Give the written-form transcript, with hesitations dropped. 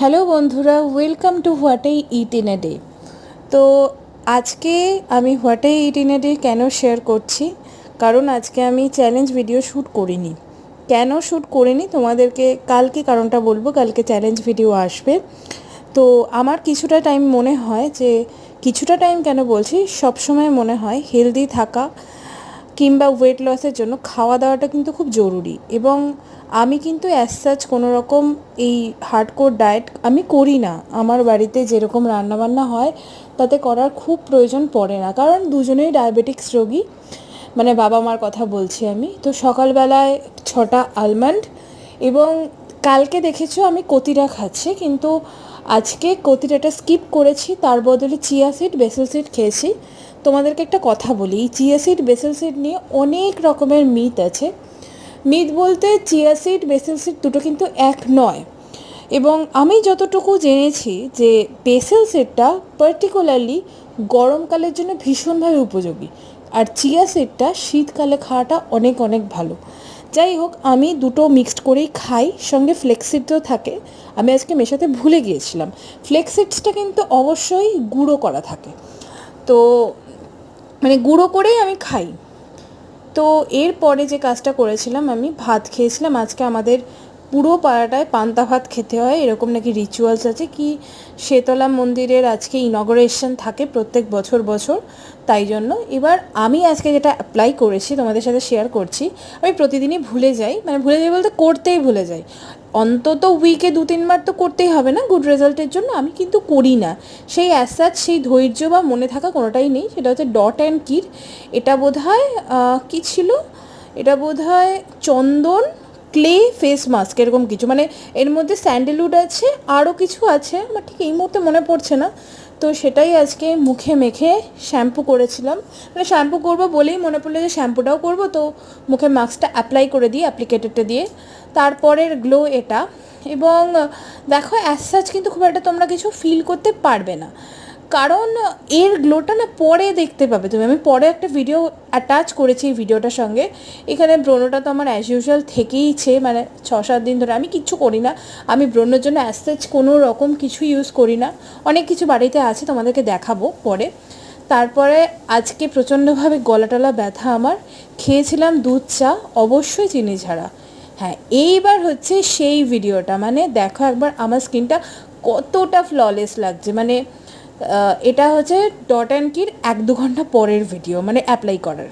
Hello বন্ধুরা, welcome to what I it in a day. তো আজকে আমি what I it in a day কেন শেয়ার করছি, কারণ আজকে আমি চ্যালেঞ্জ ভিডিও শ্যুট করিনি। কেন শ্যুট করিনি তোমাদেরকে কালকে কারণটা বলবো, কালকে চ্যালেঞ্জ ভিডিও আসবে। তো আমার কিছুটা টাইম মনে হয় যে, কিছুটা টাইম কেন বলছি, সবসময় মনে হয় হেলদি থাকা কিংবা ওয়েট লসের জন্য খাওয়া দাওয়াটা কিন্তু খুব জরুরি। এবং আমি কিন্তু অ্যাজ সাচ কোনো রকম এই হার্ডকোর ডায়েট আমি করি না। আমার বাড়িতে যেরকম রান্নাবান্না হয় তাতে করার খুব প্রয়োজন পড়ে না, কারণ দুজনেই ডায়াবেটিক্স রোগী, মানে বাবা মার কথা বলছি আমি। তো সকালবেলায় 6টা আলমন্ড, এবং কালকে দেখেছো আমি কতিরা খাচ্ছি, কিন্তু আজকে কতিরাটা স্কিপ করেছি, তার বদলে চিয়া সিড বেসেল সিড খেয়েছি। তোমাদেরকে একটা কথা বলি, এই চিয়া সিড বেসেল সিড নিয়ে অনেক রকমের মিথ আছে। মিথ বলতে চিয়া সিড বেসেল সিড দুটো কিন্তু এক নয়। এবং আমি যতটুকু জেনেছি যে বেসেল সিডটা পার্টিকুলারলি গরমকালের জন্য ভীষণভাবে উপযোগী, আর চিয়া সিডটা শীতকালে খাওয়াটা অনেক অনেক ভালো। যাই হোক, আমি দুটো মিক্সড করেই খাই, সঙ্গে ফ্লেক্সিডও থাকে। আমি আজকে মেশাতে ভুলে গিয়েছিলাম। ফ্লেক্সিডসটা কিন্তু অবশ্যই গুঁড়ো করা থাকে, তো মানে গুঁড়ো করেই আমি খাই। তো এরপরে যে কাজটা করেছিলাম, আমি ভাত খেয়েছিলাম। আজকে আমাদের পুরো পাড়াটায় পান্তা ভাত খেতে হয়, এরকম নাকি রিচুয়ালস আছে। কি শেতলা মন্দিরের আজকে ইনগরেশন থাকে প্রত্যেক বছর বছর, তাই জন্য এবার আমি আজকে যেটা অ্যাপ্লাই করেছি তোমাদের সাথে শেয়ার করছি। আমি প্রতিদিনই ভুলে যাই, মানে ভুলে যাই বলতে করতেই ভুলে যাই। অন্তত উইকে 2-3 বার তো করতেই হবে না গুড রেজাল্টের জন্য, আমি কিন্তু করি না। সেই অ্যাজ সাচ সেই ধৈর্য বা মনে থাকা কোনোটাই নেই। সেটা হচ্ছে ডট অ্যান্ড কির। এটা বোধহয় কী ছিল, এটা বোধহয় চন্দন ক্লে ফেস মাস্ক এরকম কিছু, মানে এর মধ্যে স্যান্ডেলউড আছে, আরও কিছু আছে, আমার ঠিক এই মুহূর্তে মনে পড়ছে না। তো সেটাই আজকে মুখে মেখে শ্যাম্পু করেছিলাম। মানে শ্যাম্পু করবো বলেই মনে পড়লো যে শ্যাম্পুটাও করবো, তো মুখে মাস্কটা অ্যাপ্লাই করে দিই, অ্যাপ্লিকেটরটা দিয়ে। তারপরের গ্লো এটা। এবং দেখো অ্যাজ সাচ কিন্তু খুব একটা তোমরা কিছু ফিল করতে পারবে না, কারণ এর গ্লোটা না পরে দেখতে পাবে তুমি। আমি পরে একটা ভিডিও অ্যাটাচ করেছি এই ভিডিওটার সঙ্গে। এখানে ব্রণটা তো আমার অ্যাজ ইউজুয়াল থেকেইছে, মানে 6-7 দিন ধরে আমি কিচ্ছু করি না। আমি ব্রণের জন্য অ্যাজ সাচ কোনো রকম কিছু ইউজ করি না। অনেক কিছু বাড়িতে আছে, তোমাদেরকে দেখাবো পরে। তারপরে আজকে প্রচণ্ডভাবে গলা টলা ব্যথা আমার। খেয়েছিলাম দুধ চা, অবশ্যই চিনি ছাড়া। হ্যাঁ, এইবার হচ্ছে সেই ভিডিওটা, মানে দেখো একবার আমার স্কিনটা কতটা ফ্ললেস লাগছে। মানে এটা হচ্ছে ডট অ্যান্ড কির 1-2 ঘন্টা পরের ভিডিও, মানে অ্যাপ্লাই করার।